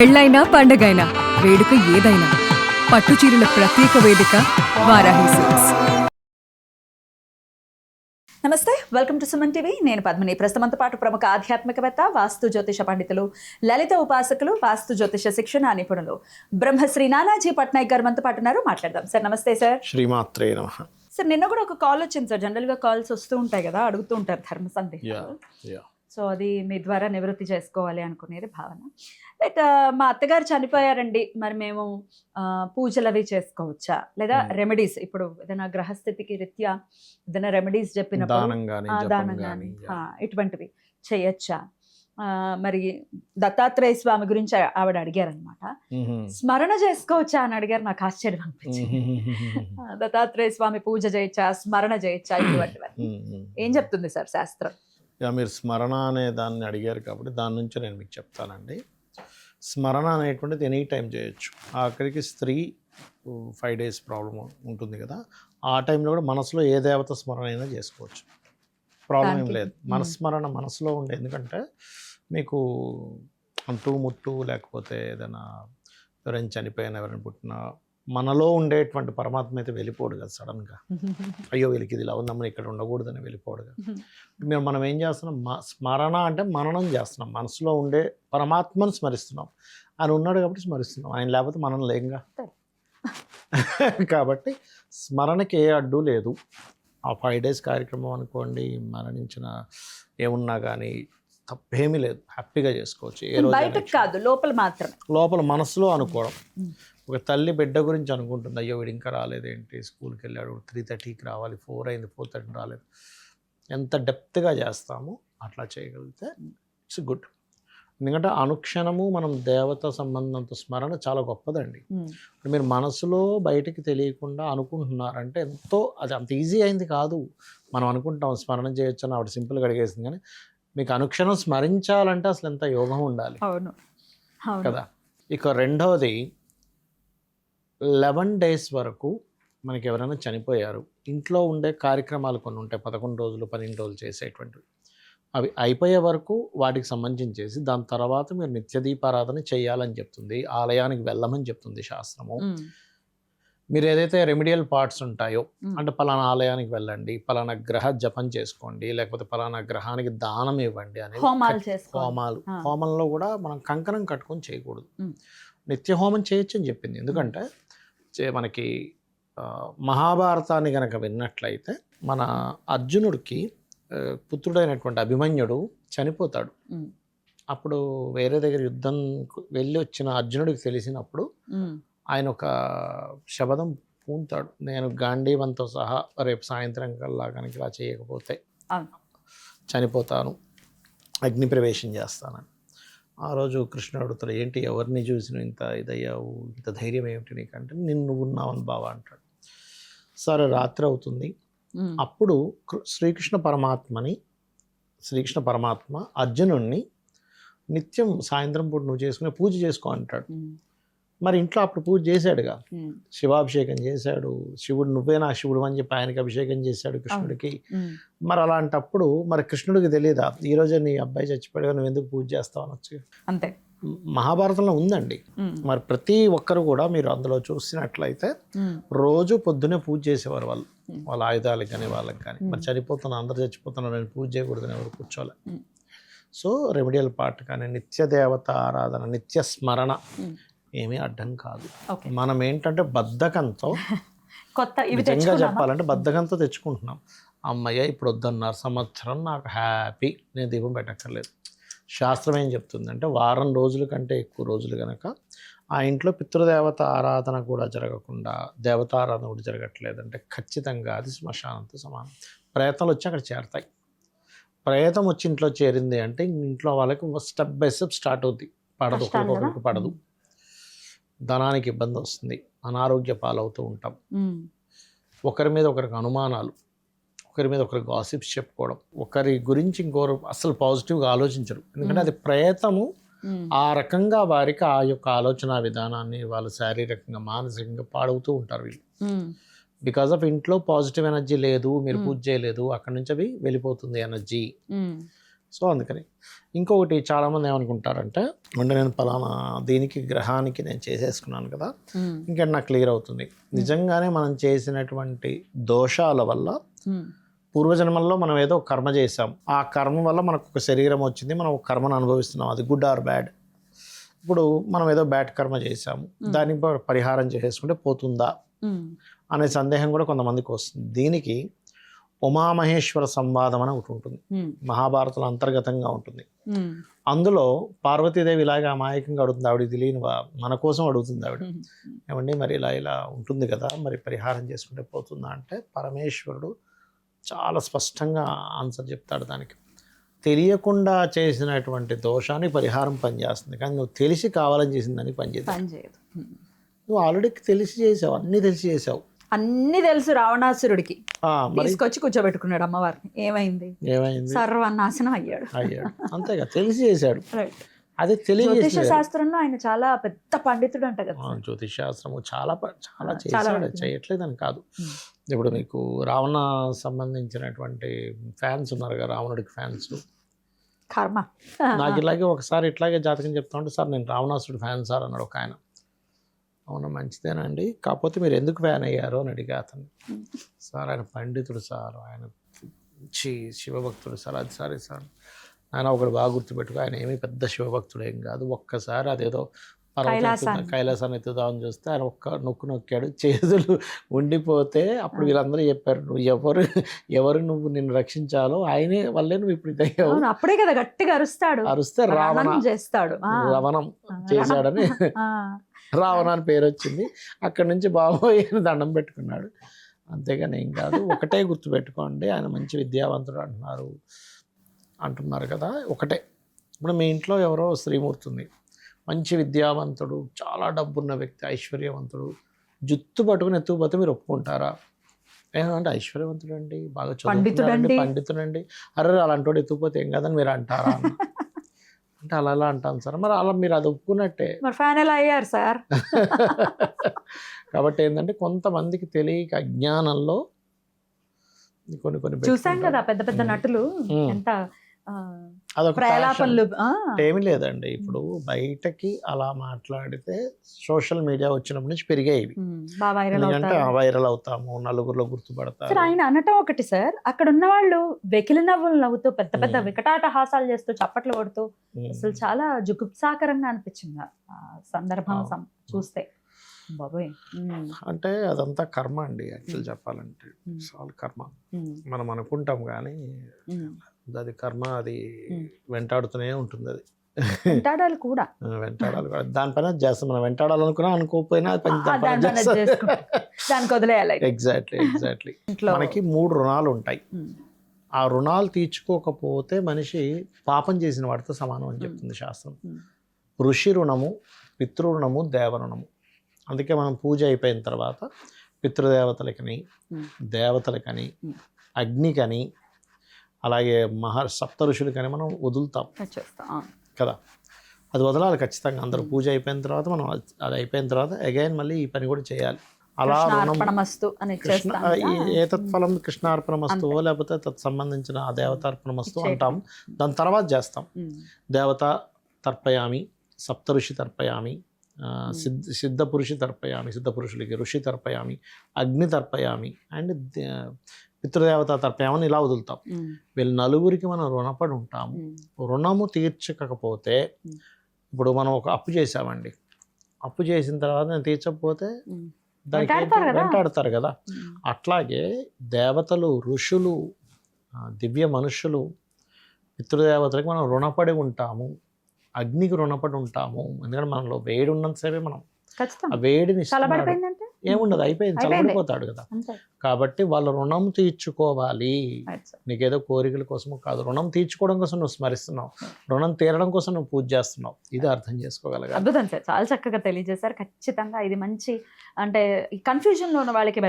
పెళ్ళైనా పండగైనా వేడుక ఏదైనా పట్టు చీరల ప్రత్యేక వేదిక వారాహి సిల్క్స్. నమస్తే, వెల్కమ్ టు సుమన్ టీవీ. నేను పద్మిని. ప్రస్తుతంతో పాటు ప్రముఖ ఆధ్యాత్మికవేత్త, వాస్తు జ్యోతిష పండితులు, లలిత ఉపాసకులు, వాస్తు జ్యోతిష శిక్షణ నిపుణులు బ్రహ్మశ్రీ నానాజీ పట్నాయక్ గారు మనతో పాటు ఉన్నారు. మాట్లాడదాం. సార్ నమస్తే. సార్ శ్రీమాత్రే నమః. సార్ నిన్న కూడా ఒక కాల్ వచ్చింది సార్. జనరల్గా కాల్స్ వస్తూ ఉంటాయి కదా, అడుగుతూ ఉంటారు ధర్మ సందేహాలు. సో అది మీ ద్వారా నివృత్తి చేసుకోవాలి అనుకునేది భావన. బట్ మా అత్తగారు చనిపోయారండి, మరి మేము పూజలు అవి చేసుకోవచ్చా, లేదా రెమెడీస్ ఇప్పుడు ఏదైనా గ్రహస్థితికి రీత్యా ఏదైనా రెమెడీస్ చెప్పినప్పుడు దానం కానీ ఇటువంటివి చేయొచ్చా? మరి దత్తాత్రేయ స్వామి గురించి ఆవిడ అడిగారనమాట. స్మరణ చేసుకోవచ్చా అని అడిగారు. నాకు ఆశ్చర్యం అనిపించింది. దత్తాత్రేయ స్వామి పూజ చేయొచ్చా, స్మరణ చేయొచ్చా, ఇటువంటివన్నీ ఏం చెప్తుంది సార్ శాస్త్రం? మీరు స్మరణ అనే దాన్ని అడిగారు కాబట్టి దాని నుంచి నేను మీకు చెప్తానండి. స్మరణ అనేటువంటిది ఎనీ టైం చేయొచ్చు. ఆఖరికి స్త్రీ 5 days ప్రాబ్లం ఉంటుంది కదా, ఆ టైంలో కూడా మనసులో ఏ దేవత స్మరణ అయినా చేసుకోవచ్చు, ప్రాబ్లం ఏం లేదు. మనస్మరణ మనసులో ఉండే, ఎందుకంటే మీకు అంటూ ముట్టు లేకపోతే ఏదైనా ఎవరైనా చనిపోయినా ఎవరైనా పుట్టినా మనలో ఉండేటువంటి పరమాత్మ అయితే వెళ్ళిపోడు కదా సడన్గా. అయ్యో వీళ్ళకి ఇది ఇలా ఉందమ్మని ఇక్కడ ఉండకూడదని వెళ్ళిపోడు కదా. మనం ఏం చేస్తున్నాం, స్మరణ అంటే మననం చేస్తున్నాం, మనసులో ఉండే పరమాత్మను స్మరిస్తున్నాం. ఆయన ఉన్నాడు కాబట్టి స్మరిస్తున్నాం, ఆయన లేకపోతే మనం లేంగా. కాబట్టి స్మరణకి ఏ అడ్డు లేదు. ఆ 5 days కార్యక్రమం అనుకోండి, మరణించిన ఏమున్నా కానీ తప్పేమీ లేదు, హ్యాపీగా చేసుకోవచ్చు. ఏ రోజు బయటకు కాదు, లోపల మాత్రమే, లోపల మనసులో అనుకోవడం. ఒక తల్లి బిడ్డ గురించి అనుకుంటుంది, అయ్యో వీడు ఇంకా రాలేదేంటి, స్కూల్కి వెళ్ళాడు, 3:30కి రావాలి, 4 అయింది, 4:30 రాలేదు. ఎంత డెప్త్గా చేస్తామో అట్లా చేయగలిగితే ఇట్స్ గుడ్. ఎందుకంటే అనుక్షణము మనం దేవత సంబంధంతో స్మరణ చాలా గొప్పదండి. మీరు మనసులో బయటికి తెలియకుండా అనుకుంటున్నారంటే ఎంతో, అది అంత ఈజీ అయింది కాదు. మనం అనుకుంటాం స్మరణ చేయొచ్చు అని, ఆవిడ సింపుల్గా అడిగేసింది. కానీ మీకు అనుక్షణం స్మరించాలంటే అసలు ఎంత యోగం ఉండాలి కదా. ఇక రెండవది, 11 days వరకు మనకి ఎవరైనా చనిపోయారు, ఇంట్లో ఉండే కార్యక్రమాలు కొన్ని ఉంటాయి, 11 రోజులు 12 రోజులు చేసేటువంటివి. అవి అయిపోయే వరకు వాటికి సంబంధించి చేసి దాని తర్వాత మీరు నిత్య దీపారాధన చేయాలని చెప్తుంది, ఆలయానికి వెళ్ళమని చెప్తుంది శాస్త్రము. మీరు ఏదైతే రెమిడియల్ పార్ట్స్ ఉంటాయో, అంటే పలానా ఆలయానికి వెళ్ళండి, పలానా గ్రహ జపం చేసుకోండి, లేకపోతే పలానా గ్రహానికి దానం ఇవ్వండి అనేది హోమాలు. హోమంలో కూడా మనం కంకణం కట్టుకొని చేయకూడదు, నిత్య హోమం చేయొచ్చు అని చెప్పింది. ఎందుకంటే మనకి మహాభారతాన్ని కనుక విన్నట్లయితే మన అర్జునుడికి పుత్రుడైనటువంటి అభిమన్యుడు చనిపోతాడు. అప్పుడు వేరే దగ్గర యుద్ధం వెళ్ళి వచ్చిన అర్జునుడికి తెలిసినప్పుడు ఆయన ఒక శబదం పూంతాడు, నేను గాంధీవంతో సహా రేపు సాయంత్రం కల్లా కనుక ఇలా చేయకపోతే చనిపోతాను, అగ్ని ప్రవేశం చేస్తానని. ఆ రోజు కృష్ణుడు అడుగుతాడు, ఏంటి ఎవరిని చూసిన ఇంత ఇదయ్యావు, ఇంత ధైర్యం ఏమిటి నీకంటే, నిన్ను ఉన్నావని బావా అంటాడు. సరే రాత్రి అవుతుంది. అప్పుడు శ్రీకృష్ణ పరమాత్మ అర్జునుడిని నిత్యం సాయంత్రం పూట నువ్వు చేసుకునే పూజ చేసుకో అంటాడు. మరి ఇంట్లో అప్పుడు పూజ చేశాడుగా, శివాభిషేకం చేశాడు, శివుడు నువ్వే నా శివుడు అని చెప్పి ఆయనకి అభిషేకం చేశాడు కృష్ణుడికి. మరి అలాంటప్పుడు మరి కృష్ణుడికి తెలియదా, ఈరోజే నీ అబ్బాయి చచ్చిపోయాడు నువ్వు ఎందుకు పూజ చేస్తావు అనొచ్చు. అంతే మహాభారతంలో ఉందండి. మరి ప్రతి ఒక్కరు కూడా మీరు అందులో చూసినట్లయితే రోజు పొద్దునే పూజ చేసేవారు వాళ్ళు, వాళ్ళ ఆయుధాలకు కానీ వాళ్ళకి కానీ. మరి చనిపోతున్నా, అందరు చచ్చిపోతున్నారు, నేను పూజ చేయకూడదని ఎవరు కూర్చోలే. సో రెమిడియల్ పార్ట్ కానీ నిత్య దేవత ఆరాధన, నిత్య స్మరణ ఏమీ అడ్డం కాదు. మనం ఏంటంటే బద్ధకంతో, నిజంగా చెప్పాలంటే బద్ధకంతో తెచ్చుకుంటున్నాం. అమ్మయ్య ఇప్పుడు వద్దన్నారు, సంవత్సరం నాకు హ్యాపీ, నేను దీపం పెట్టక్కర్లేదు. శాస్త్రం ఏం చెప్తుందంటే వారం రోజుల కంటే ఎక్కువ రోజులు కనుక ఆ ఇంట్లో పితృదేవత ఆరాధన కూడా జరగకుండా, దేవతారాధన కూడా జరగట్లేదంటే ఖచ్చితంగా అది శ్మశానంతో సమానం. ప్రయత్నాలు వచ్చి అక్కడ చేరతాయి. ప్రయత్నం వచ్చి ఇంట్లో చేరింది అంటే ఇంట్లో వాళ్ళకి స్టెప్ బై స్టెప్ స్టార్ట్ అవుద్ది. పడదు, ఒకరికి పడదు, ధనానికి ఇబ్బంది వస్తుంది, అనారోగ్య పాలవుతూ ఉంటాం, ఒకరి మీద ఒకరికి అనుమానాలు, ఒకరి మీద ఒకరికి గాసిప్స్ చెప్పుకోవడం, ఒకరి గురించి ఇంకొకరు అసలు పాజిటివ్గా ఆలోచించరు. ఎందుకంటే అది ప్రయత్నము ఆ రకంగా వారికి ఆ యొక్క ఆలోచన విధానాన్ని వాళ్ళు శారీరకంగా మానసికంగా పాడవుతూ ఉంటారు వీళ్ళు. బికాజ్ ఆఫ్ ఇంట్లో పాజిటివ్ ఎనర్జీ లేదు, మీరు పూజ చేయలేదు, అక్కడి నుంచి అవి వెళ్ళిపోతుంది ఎనర్జీ. సో అందుకని ఇంకొకటి చాలామంది ఏమనుకుంటారంటే అంటే నేను పలానా దీనికి గ్రహానికి నేను చేసేసుకున్నాను కదా, ఇంకా నాకు క్లియర్ అవుతుంది. నిజంగానే మనం చేసినటువంటి దోషాల వల్ల పూర్వజన్మల్లో మనం ఏదో కర్మ చేసాం, ఆ కర్మ వల్ల మనకు ఒక శరీరం వచ్చింది, మనం ఒక కర్మను అనుభవిస్తున్నాం, అది గుడ్ ఆర్ బ్యాడ్. ఇప్పుడు మనం ఏదో బ్యాడ్ కర్మ చేసాము, దానికి పరిహారం చేసేసుకుంటే పోతుందా అనే సందేహం కూడా కొంతమందికి వస్తుంది. దీనికి ఉమామహేశ్వర సంవాదం అని ఒకటి ఉంటుంది, మహాభారతంలో అంతర్గతంగా ఉంటుంది. అందులో పార్వతీదేవి ఇలాగే అమాయకంగా అడుగుతుంది, ఆవిడ తెలియని మన కోసం అడుగుతుంది ఆవిడ, ఏమండి మరి ఇలా ఇలా ఉంటుంది కదా, మరి పరిహారం చేసుకుంటే పోతుందా అంటే పరమేశ్వరుడు చాలా స్పష్టంగా ఆన్సర్ చెప్తాడు దానికి. తెలియకుండా చేసినటువంటి దోషానికి పరిహారం పనిచేస్తుంది, కానీ నువ్వు తెలిసి కావాలని చేసిన దానికి పనిచేయదు. నువ్వు ఆల్రెడీ తెలిసి చేసావు, అన్నీ తెలిసి చేసావు, అన్ని తెలుసు. రావణాసురుడికి తీసుకొచ్చి కూర్చోబెట్టుకున్నాడు అమ్మవారిని, ఏమైంది? సర్వనాశనం అయ్యాడు. అంతేగా, తెలిసి చేశాడు. అదే జ్యోతిష శాస్త్రంలో ఆయన చాలా పెద్ద పండితుడు అంట కదా. జ్యోతిష శాస్త్రము చాలా చాలా చేశాడు, చేయట్లేదని కాదు. ఇప్పుడు మీకు రావణ సంబంధించినటువంటి ఫ్యాన్స్ ఉన్నారు కదా, రావణుడికి ఫ్యాన్స్. కర్మ. నాకు ఇలాగే ఒకసారి ఇట్లాగే జాతకం చెప్తా ఉంటే, సార్ నేను రావణాసుడు ఫ్యాన్ సార్ అన్నాడు ఒక ఆయన. అవునా, మంచిదేనండి, కాకపోతే మీరు ఎందుకు ఫ్యాన్ అయ్యారు అని అడిగా అతను. సార్ ఆయన పండితుడు సార్, ఆయన శివభక్తుడు సార్. అది సరే సార్, ఆయన ఒకటి బాగా గుర్తుపెట్టుకో, ఆయన ఏమీ పెద్ద శివభక్తుడు ఏం కాదు, ఒక్కసారి అదేదో కైలాసాన్ని ఎత్తుదామని చూస్తే ఆయన ఒక్క నొక్కాడు, చేతులు ఉండిపోతే అప్పుడు వీళ్ళందరూ చెప్పారు, నువ్వు ఎవరు నువ్వు నిన్ను రక్షించాలో ఆయనే వల్లే నువ్వు ఇప్పుడు ఇదయ్యావు. అప్పుడే కదా గట్టిగా అరుస్తే రావణం చేశాడని రావణ అని పేరు వచ్చింది. అక్కడి నుంచి బాబోయ్ దండం పెట్టుకున్నాడు, అంతేగాని ఏం కాదు. ఒకటే గుర్తుపెట్టుకోండి, ఆయన మంచి విద్యావంతుడు అంటున్నారు కదా, ఒకటే. ఇప్పుడు మీ ఇంట్లో ఎవరో శ్రీమూర్తి ఉంది, మంచి విద్యావంతుడు, చాలా డబ్బున్న వ్యక్తి, ఐశ్వర్యవంతుడు, జుత్తు పట్టుకుని ఎత్తుకుపోతే మీరు ఒప్పుకుంటారా? ఏమంటే ఐశ్వర్యవంతుడు అండి, బాగా పండితుడండి, అరే అలాంటి వాడు ఎత్తుకుపోతే ఏం కాదని మీరు అంటారా అంటే అలా అంటాను సార్. మరి అలా మీరు అది ఒప్పుకున్నట్టే, ఫైనల్ అయ్యారు సార్. కాబట్టి ఏంటంటే కొంతమందికి తెలియక అజ్ఞానంలో కొన్ని చూసాం కదా పెద్ద పెద్ద నటులు ఎంత అదొక ఏమీ లేదండి. ఇప్పుడు బయటకి అలా మాట్లాడితే సోషల్ మీడియా వచ్చినప్పటి నుంచి పెరిగాయి ఇవి, ఎందుకంటే వైరల్ అవుతాము, నలుగురిలో గుర్తుపడతారు. ఆయన అనటం ఒకటి సార్, అక్కడ ఉన్న వాళ్ళు వెకిలి నవ్వులు నవ్వుతూ పెద్ద పెద్ద వికటాట హాసాలు చేస్తూ చప్పట్లు కొడుతూ అసలు చాలా జుగుప్సాకరంగా అనిపించింది ఆ సందర్భం చూస్తే. బాబోయ్, అంటే అదంతా కర్మ అండి, యాక్చువల్ చెప్పాలంటే చాలా కర్మ. మనం అనుకుంటాం కానీ అది కర్మ, అది వెంటాడుతూనే ఉంటుంది. అది వెంటాడాలి కూడా, దానిపైన చేస్తాం. మనం వెంటాడాలనుకున్నా అనుకోకపోయినా దానికి వదిలేయాలి. ఎగ్జాక్ట్లీ. మనకి 3 రుణాలు ఉంటాయి. ఆ రుణాలు తీర్చుకోకపోతే మనిషి పాపం చేసిన వాడితో సమానం అని చెప్తుంది శాస్త్రం. ఋషి రుణము, పితృ రుణము, దేవ రుణము. అందుకే మనం పూజ అయిపోయిన తర్వాత పితృదేవతలకని, దేవతలకని, అగ్నికని, అలాగే సప్త ఋషులకని మనం వదులుతాం కదా. అది వదలాలి ఖచ్చితంగా. అందరూ పూజ అయిపోయిన తర్వాత మనం అది అయిపోయిన తర్వాత అగైన్ మళ్ళీ ఈ పని కూడా చేయాలి. అలా ఏ తత్ఫలం కృష్ణార్పణమస్తు లేకపోతే తత్ సంబంధించిన ఆ దేవతార్పణమస్తు అంటాం. దాని తర్వాత చేస్తాం. దేవత తర్పయామి, సప్త ఋషి తర్పయామి, సిద్ధ పురుషి తర్పయామి, సిద్ధ పురుషులకి ఋషి తర్పయామి, అగ్ని తర్పయామి, అండ్ పితృదేవత తర్పయామని ఇలా వదులుతాం. వీళ్ళు నలుగురికి మనం రుణపడి ఉంటాము. రుణము తీర్చకపోతే, ఇప్పుడు మనం ఒక అప్పు చేసామండి, అప్పు చేసిన తర్వాత నేను తీర్చకపోతే దానికి వెంటాడతారు కదా. అట్లాగే దేవతలు, ఋషులు, దివ్య మనుషులు, పితృదేవతలకు మనం రుణపడి ఉంటాము, అగ్నికి రుణపడి ఉంటాము. ఎందుకంటే మనలో వేడి ఉన్నంతసేపే మనం ఆ వేడిని ఏముండదు, అయిపోయింది, చల్లబడిపోతాడు కదా. కాబట్టి వాళ్ళ రుణం తీర్చుకోవాలి. నీకేదో కోరికల కోసం కాదు, రుణం తీర్చుకోవడం కోసం నువ్వు స్మరిస్తున్నావు, రుణం తీరడం కోసం నువ్వు పూజ చేస్తున్నావు. ఇది అర్థం చేసుకోగలగాలి. అద్భుతం సార్, చాలా చక్కగా తెలియజేశారు. ఖచ్చితంగా ఇది మంచి, అంటే కన్ఫ్యూజన్ లో ఉన్న వాళ్ళకి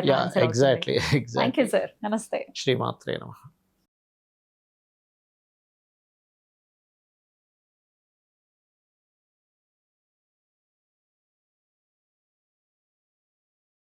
ఎగ్జాక్ట్లీ. Thank you sir. నమస్తే. శ్రీమాత్రే నమః.